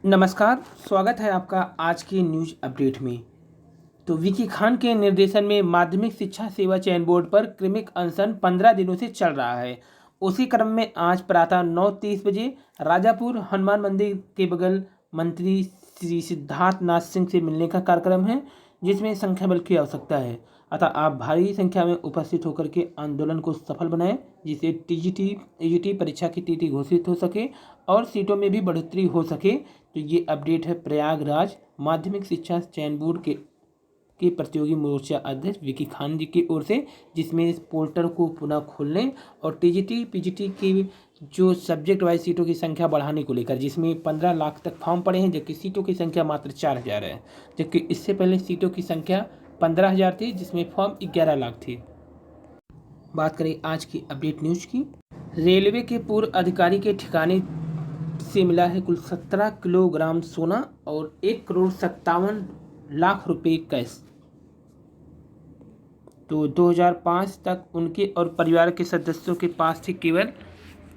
नमस्कार। स्वागत है आपका आज की न्यूज अपडेट में। तो विकी खान के निर्देशन में माध्यमिक शिक्षा सेवा चयन बोर्ड पर क्रमिक अनशन 15 दिनों से चल रहा है। उसी क्रम में आज प्रातः 9:30 बजे राजापुर हनुमान मंदिर के बगल मंत्री श्री सिद्धार्थ नाथ सिंह से मिलने का कार्यक्रम है, जिसमें संख्या बल की आवश्यकता है। अतः आप भारी संख्या में उपस्थित होकर के आंदोलन को सफल बनाएं, जिससे टीजीटी परीक्षा की तिथि घोषित हो सके और सीटों में भी बढ़ोतरी हो सके। तो ये अपडेट है प्रयागराज माध्यमिक शिक्षा चयन बोर्ड के प्रतियोगी मोर्चा अध्यक्ष विकी खान जी की ओर से, जिसमें इस पोर्टल को पुनः खोलने और टीजीटी पीजीटी की जो सब्जेक्ट वाइज सीटों की संख्या बढ़ाने को लेकर, जिसमें 15 लाख तक फॉर्म पड़े हैं, जबकि सीटों की संख्या मात्र 4000 है। जबकि इससे पहले सीटों की संख्या 15,000 थी, जिसमें फॉर्म 11 लाख थी। बात करें आज की अपडेट न्यूज की। रेलवे के पूर्व अधिकारी के ठिकाने से मिला है कुल 17 किलोग्राम सोना और 1,57,00,000 रुपए कैश। तो 2005 तक उनके और परिवार के सदस्यों के पास थी केवल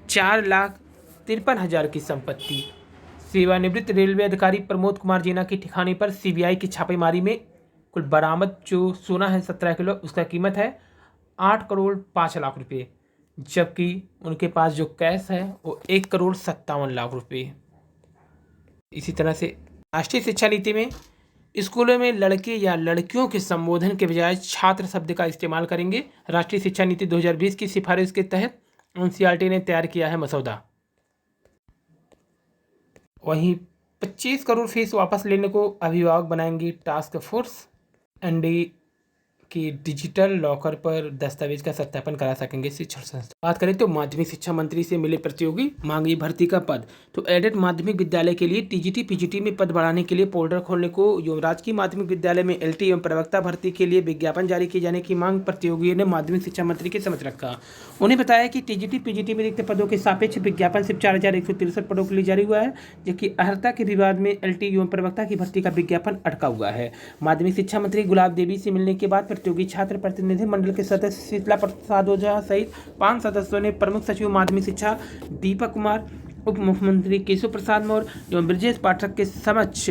4,53,000 की संपत्ति। सेवानिवृत्त रेलवे अधिकारी प्रमोद कुमार जीना के ठिकाने पर सीबीआई की छापेमारी में कुल बरामद जो सोना है 17 किलो, उसका कीमत है 8,05,00,000 रुपये। जबकि उनके पास जो कैश है वो 1,57,00,000 रुपये। इसी तरह से राष्ट्रीय शिक्षा नीति में स्कूलों में लड़के या लड़कियों के संबोधन के बजाय छात्र शब्द का इस्तेमाल करेंगे। राष्ट्रीय शिक्षा नीति 2020 की सिफारिश के तहत एनसीईआरटी ने तैयार किया है मसौदा। वहीं 25 करोड़ फीस वापस लेने को अभिभावक बनाएंगी टास्क फोर्स। एनडी कि डिजिटल लॉकर पर दस्तावेज का सत्यापन करा सकेंगे शिक्षण संस्था। बात करें तो माध्यमिक शिक्षा मंत्री से मिले प्रतियोगी, मांगी भर्ती का पद। तो एडेड माध्यमिक विद्यालय के लिए टीजीटी पीजीटी में पद बढ़ाने के लिए पोर्टल खोलने को राजकीय माध्यमिक विद्यालय में एलटी एवं प्रवक्ता भर्ती के लिए विज्ञापन जारी किए जाने की मांग प्रतियोगियों ने माध्यमिक शिक्षा मंत्री के समझ रखा। उन्हें बताया कि टीजीटी पीजीटी में रिक्त पदों के सापेक्ष विज्ञापन सिर्फ 4,163 पदों के लिए जारी हुआ है, जबकि अर्हता के विवाद में एलटी एवं प्रवक्ता की भर्ती का विज्ञापन अटका हुआ है। माध्यमिक शिक्षा मंत्री गुलाब देवी से मिलने के बाद प्रतियोगी छात्र प्रतिनिधि मंडल के सदस्य शीतला प्रसाद ओझा सहित 5 सदस्यों ने प्रमुख सचिव माध्यमिक शिक्षा दीपक कुमार, उप मुख्यमंत्री केशव प्रसाद मौर्य एवं ब्रजेश पाठक के समक्ष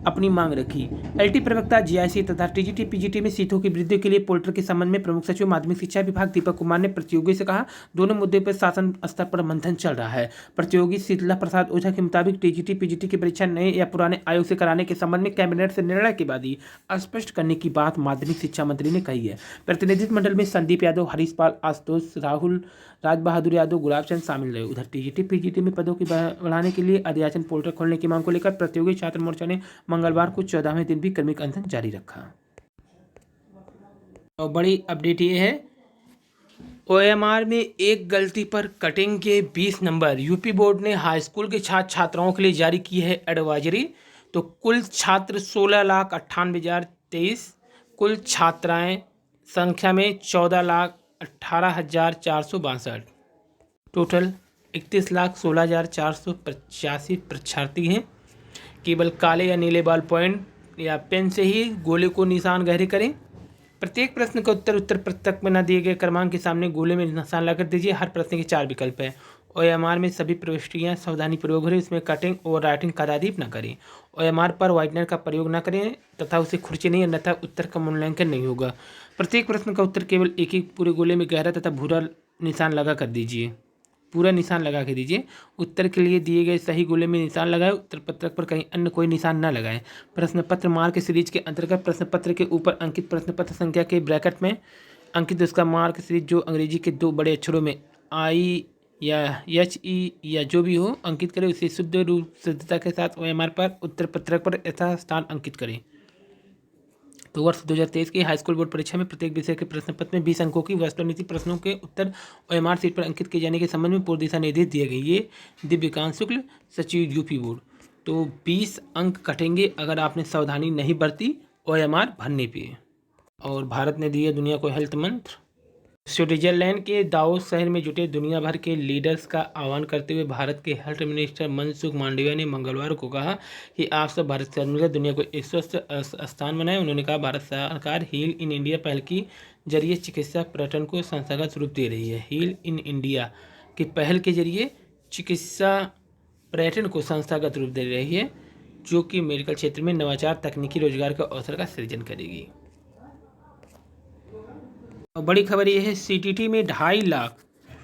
अपनी मांग रखी। एलटी प्रवक्ता जीआईसी तथा टीजीटी पीजीटी में सीटों की वृद्धि के लिए पोर्टल के संबंध में प्रमुख सचिव माध्यमिक शिक्षा विभाग दीपक कुमार ने प्रतियोगी से कहा, दोनों मुद्दों पर शासन स्तर पर मंथन चल रहा है। प्रतियोगी शीतला प्रसाद ओझा के मुताबिक टीजीटी पीजीटी की परीक्षा नए या पुराने आयोग से कराने के संबंध में कैबिनेट से निर्णय के बाद ही स्पष्ट करने की बात माध्यमिक शिक्षा मंत्री ने कही है। प्रतिनिधित्व मंडल में संदीप यादव, हरीश पाल, आशुतोष, राहुल, राज बहादुर यादव, गुलाबचंद शामिल रहे। उधर टीजीटी पीजीटी में पदों की बढ़ाने के लिए अध्याचन पोर्टल खोलने की मांग को लेकर प्रतियोगी छात्र मोर्चा ने मंगलवार को 14वें दिन भी क्रमिक अनशन जारी रखा। और बड़ी अपडेट ये है, ओएमआर में एक गलती पर कटिंग के 20 नंबर। यूपी बोर्ड ने हाई स्कूल के छात्र छात्राओं के लिए जारी की है एडवाइजरी। तो कुल छात्र 16,98,023, कुल छात्राएं संख्या में 14,18,462, टोटल 31,16,485 परीक्षार्थी हैं। केवल काले या नीले बॉल पॉइंट या पेन से ही गोले को निशान गहरे करें। प्रत्येक प्रश्न का उत्तर पृष्ठ में न दिए गए क्रमांक के सामने गोले में निशान लगाकर दीजिए। हर प्रश्न के 4 विकल्प हैं। ओएमआर में सभी प्रविष्टियाँ सावधानीपूर्वक भरें, इसमें कटिंग और राइटिंग का तारीफ न करें। ओएमआर पर व्हाइटनर का प्रयोग न करें तथा उसे खुरचे नहीं, अन्यथा उत्तर का मूल्यांकन नहीं होगा। प्रत्येक प्रश्न का उत्तर केवल एक ही पूरे गोले में गहरा तथा भूरा निशान लगा कर दीजिए, पूरा निशान लगा के दीजिए। उत्तर के लिए दिए गए सही गोले में निशान लगाएं, उत्तर पत्रक पर कहीं अन्य कोई निशान न लगाएं। प्रश्न पत्र मार्क सीरीज के अंतर्गत प्रश्न पत्र के ऊपर अंकित प्रश्न पत्र संख्या के ब्रैकेट में अंकित उसका मार्क सीरीज जो अंग्रेजी के 2 बड़े अक्षरों में आई या HE या जो भी हो अंकित करें, उसे शुद्ध रूप शुद्धता के साथ ओएमआर पर उत्तर पत्रक पर यथास्थान अंकित करें। तो वर्ष 2023 की हाईस्कूल बोर्ड परीक्षा में प्रत्येक विषय के प्रश्न पत्र में 20 अंकों की वस्तुनिधि प्रश्नों के उत्तर ओएमआर सीट पर अंकित किए जाने के संबंध में पूर्व दिशा निर्देश दिए गए। ये दिव्यकांत शुक्ल, सचिव यूपी बोर्ड। तो 20 अंक कटेंगे अगर आपने सावधानी नहीं बरती ओएमआर भरने पे। और भारत ने दिया दुनिया को हेल्थ मंत्र। स्विट्जरलैंड के दावोस शहर में जुटे दुनिया भर के लीडर्स का आह्वान करते हुए भारत के हेल्थ मिनिस्टर मनसुख मांडविया ने मंगलवार को कहा कि आप सब भारत से मिलकर दुनिया को एक स्वस्थ स्थान बनाएं। उन्होंने कहा, भारत सरकार हील इन इंडिया पहल के जरिए चिकित्सा पर्यटन को संस्थागत रूप दे रही है। हील इन इंडिया की पहल के जरिए चिकित्सा पर्यटन को संस्थागत रूप दे रही है। जो कि मेडिकल क्षेत्र में नवाचार, तकनीकी रोजगार के अवसर का सृजन करेगी। और बड़ी खबर यह है, सीटीटी में 2.5 लाख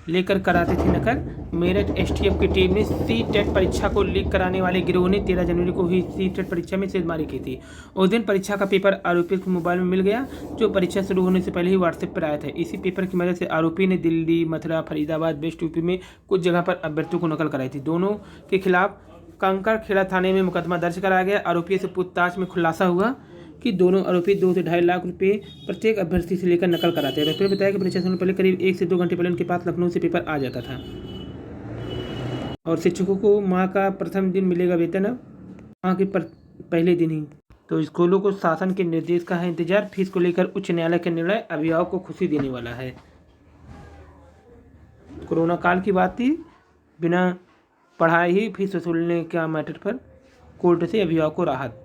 लेकर कराते थे नकल। मेरठ एसटीएफ की टीम ने सीटेट परीक्षा को लीक कराने वाले गिरोह ने 13 जनवरी को हुई सीटेट परीक्षा में सेधमारी की थी। उस दिन परीक्षा का पेपर आरोपी के मोबाइल में मिल गया, जो परीक्षा शुरू होने से पहले ही व्हाट्सएप पर आया था। इसी पेपर की मदद से आरोपी ने दिल्ली, मथुरा, फरीदाबाद, वेस्ट यूपी में कुछ जगह पर अभ्यर्थियों को नकल कराई थी। दोनों के खिलाफ कंकड़खेड़ा थाने में मुकदमा दर्ज कराया गया। आरोपी से पूछताछ में खुलासा हुआ कि दोनों आरोपी 2 से 2.5 लाख रुपए प्रत्येक अभ्यर्थी से लेकर नकल कराते हैं। डॉक्टर ने बताया कि परीक्षा से पहले करीब 1 से 2 घंटे पहले उनके पास लखनऊ से पेपर आ जाता था। और शिक्षकों को माह का प्रथम दिन मिलेगा वेतन, माह के पहले दिन ही। तो स्कूलों को शासन के निर्देश का है इंतजार। फीस को लेकर उच्च न्यायालय का निर्णय अभिभावक को खुशी देने वाला है। कोरोना काल की बात थी, बिना पढ़ाई ही फीस वसूलने का मैटर पर कोर्ट से अभिभावक को राहत।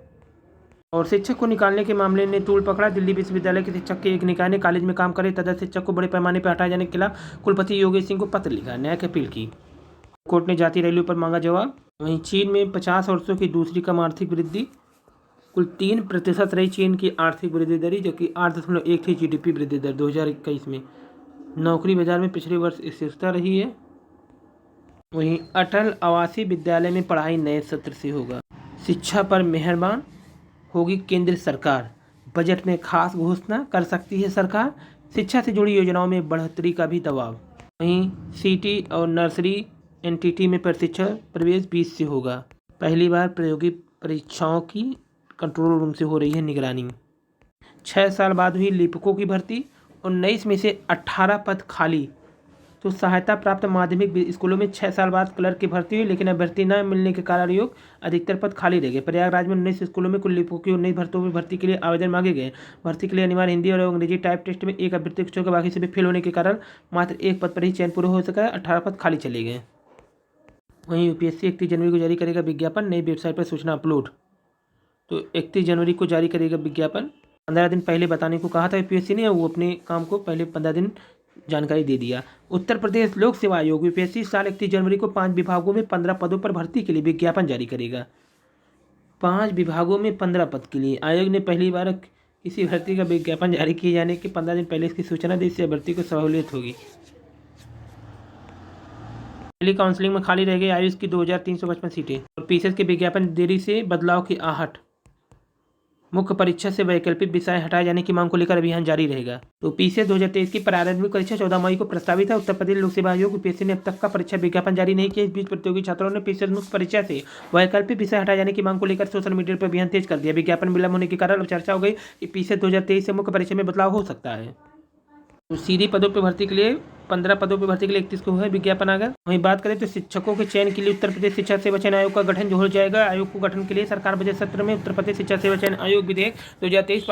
और शिक्षक को निकालने के मामले ने तूल पकड़ा। दिल्ली विश्वविद्यालय के शिक्षक के एक निकाय ने कॉलेज में काम करे तथा शिक्षक को बड़े पैमाने पर हटाए जाने के खिलाफ कुलपति योगेश सिंह को पत्र लिखा, न्याय की अपील की। कोर्ट ने जाति रैलियों पर मांगा जवाब। वहीं चीन में 50 वर्षों की दूसरी कम आर्थिक वृद्धि, कुल 3% रही चीन की आर्थिक वृद्धि दर, जो कि 8.1 थी GDP वृद्धि दर 2021 में। नौकरी बाजार में पिछले वर्ष स्थिरता रही है। वहीं अटल आवासीय विद्यालय में पढ़ाई नए सत्र से होगा। शिक्षा पर मेहरबान होगी केंद्र सरकार, बजट में खास घोषणा कर सकती है सरकार। शिक्षा से जुड़ी योजनाओं में बढ़ोतरी का भी दबाव। वहीं सीटी और नर्सरी एनटीटी में प्रशिक्षण प्रवेश 20 से होगा। पहली बार प्रायोगिक परीक्षाओं की कंट्रोल रूम से हो रही है निगरानी। 6 साल बाद हुई लिपिकों की भर्ती, 19 में से 18 पद खाली। तो सहायता प्राप्त माध्यमिक स्कूलों में 6 साल बाद क्लर्क की भर्ती हुई, लेकिन अब भर्ती न मिलने के कारण योग अधिकतर पद खाली रह गए। प्रयागराज में 19 स्कूलों में कुल लिपिकों की 19 भर्तियों में भर्ती के लिए आवेदन मांगे गए। भर्ती के लिए अनिवार्य हिंदी और अंग्रेजी टाइप टेस्ट में एक अभ्यर्थी के बाकी सभी फेल होने के कारण मात्र एक पद पर ही चयन पूरा हो सका। 18 पद खाली चले गए। वहीं यूपीएससी 31 जनवरी को जारी करेगा विज्ञापन, नई वेबसाइट पर सूचना अपलोड। तो 31 जनवरी को जारी करेगा विज्ञापन। 15 दिन पहले बताने को कहा था यूपीएससी ने, वो अपने काम को पहले 15 दिन जानकारी दे दिया। उत्तर प्रदेश लोक सेवा आयोग यूपीएससी साल 31 जनवरी को 5 विभागों में 15 पदों पर भर्ती के लिए विज्ञापन जारी करेगा। 5 विभागों में 15 पद के लिए आयोग ने पहली बार किसी भर्ती का विज्ञापन जारी किए जाने के 15 दिन पहले इसकी सूचना दी। इससे भर्ती को सहूलियत होगी। पहली काउंसलिंग में खाली रह गई आयुष की 2355 सीटें। और पीसीएस के विज्ञापन देरी से बदलाव की आहट। मुख्य परीक्षा से वैकल्पिक विषय हटाए जाने की मांग को लेकर अभियान जारी रहेगा। तो पीसीएस 2023 की प्रारंभिक परीक्षा 14 मई को प्रस्तावित है। उत्तर प्रदेश लोक सेवा आयोग यूपीएससी ने अब तक का परीक्षा विज्ञापन जारी नहीं किया। इस बीच प्रतियोगी छात्रों ने पीसीएस मुख्य परीक्षा से वैकल्पिक विषय हटाए जाने की मांग को लेकर सोशल मीडिया पर अभियान तेज कर दिया। विज्ञापन विलंब होने के कारण अब चर्चा हो गई कि पीसीएस 2023 से मुख्य परीक्षा में बदलाव हो सकता है। तो सीधी पदों पर भर्ती के लिए 15 पदों पर भर्ती के लिए 31 को है विज्ञापन आ गया। वहीं बात करें तो शिक्षकों के चयन के लिए उत्तर प्रदेश शिक्षा सेवा चयन आयोग का गठन हो जाएगा। आयोग को गठन के लिए सरकार बजट सत्र में उत्तर प्रदेश शिक्षा सेवा चयन आयोग विधेयक 2023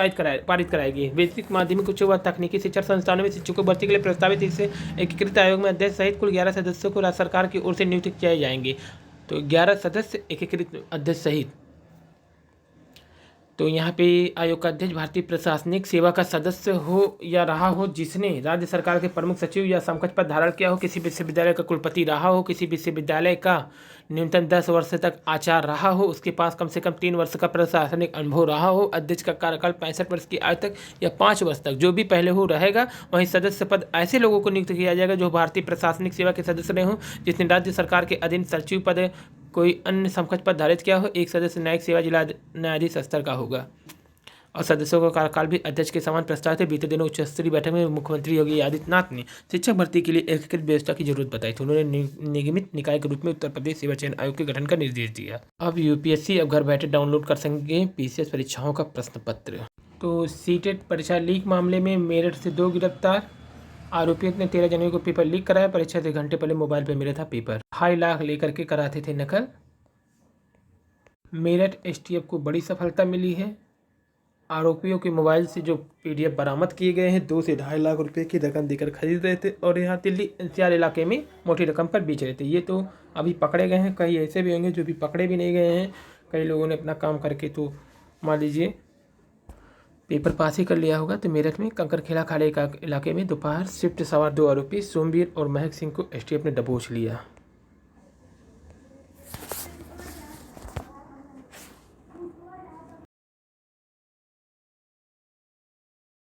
पारित कराएगी। बेसिक, माध्यमिक, उच्च व तकनीकी शिक्षा संस्थानों में शिक्षकों भर्ती के लिए प्रस्तावित इस एकीकृत आयोग में अध्यक्ष सहित कुल 11 सदस्यों को राज्य सरकार की ओर से नियुक्त किए जाएंगे। तो 11 सदस्य एकीकृत अध्यक्ष सहित। तो यहाँ पे आयोग का अध्यक्ष भारतीय प्रशासनिक सेवा का सदस्य हो या रहा हो, जिसने राज्य सरकार के प्रमुख सचिव या समकक्ष पद धारण किया हो, किसी विश्वविद्यालय का कुलपति रहा हो, किसी विश्वविद्यालय का न्यूनतम 10 वर्ष तक आचार्य रहा हो, उसके पास कम से कम 3 वर्ष का प्रशासनिक अनुभव रहा हो, अध्यक्ष का कार्यकाल 65 वर्ष की आयु तक या 5 वर्ष तक जो भी पहले हो रहेगा। वहीं सदस्य पद ऐसे लोगों को नियुक्त किया जाएगा जो भारतीय प्रशासनिक सेवा के सदस्य रहे हों, जिसने राज्य सरकार के अधीन सचिव पद कोई अन्य समकक्ष पद धारित किया हो। एक सदस्य न्यायिक सेवा जिला न्यायाधीश स्तर का होगा। और सदस्यों का कार्यकाल भी अध्यक्ष के समान प्रस्तावित है। बीते दिनों उच्च स्तरीय बैठक में मुख्यमंत्री योगी आदित्यनाथ ने शिक्षक भर्ती के लिए एकीकृत व्यवस्था की जरूरत बताई थी। उन्होंने निगमित निकाय के रूप में उत्तर प्रदेश सेवा चयन आयोग के गठन का निर्देश दिया। अब यूपीएससी अब घर बैठे डाउनलोड कर सकेंगे पीसीएस परीक्षाओं का प्रश्न पत्र। तो सीटेट परीक्षा लीक मामले में मेरठ से 2 गिरफ्तार। आरोपियों ने 13 जनवरी को पेपर लीक कराया। परीक्षा से घंटे पहले मोबाइल पर मिला था पेपर। 2.5 लाख लेकर के कराते थे नकल। मेरठ एसटीएफ को बड़ी सफलता मिली है। आरोपियों के मोबाइल से जो पीडीएफ बरामद किए गए हैं 2 से 2.5 लाख रुपए की रकम देकर खरीद रहे थे और यहाँ दिल्ली एनसीआर इलाके में मोटी रकम पर बेच रहे थे। ये तो अभी पकड़े गए हैं। कई ऐसे भी होंगे जो भी पकड़े भी नहीं गए हैं। कई लोगों ने अपना काम करके तो मान लीजिए पेपर पास ही कर लिया होगा। तो मेरठ में कंकड़खेड़ा खाड़ी इलाके में दोपहर शिफ्ट सवार 2 आरोपी सोमवीर और महक सिंह को एसटीएफ ने दबोच लिया।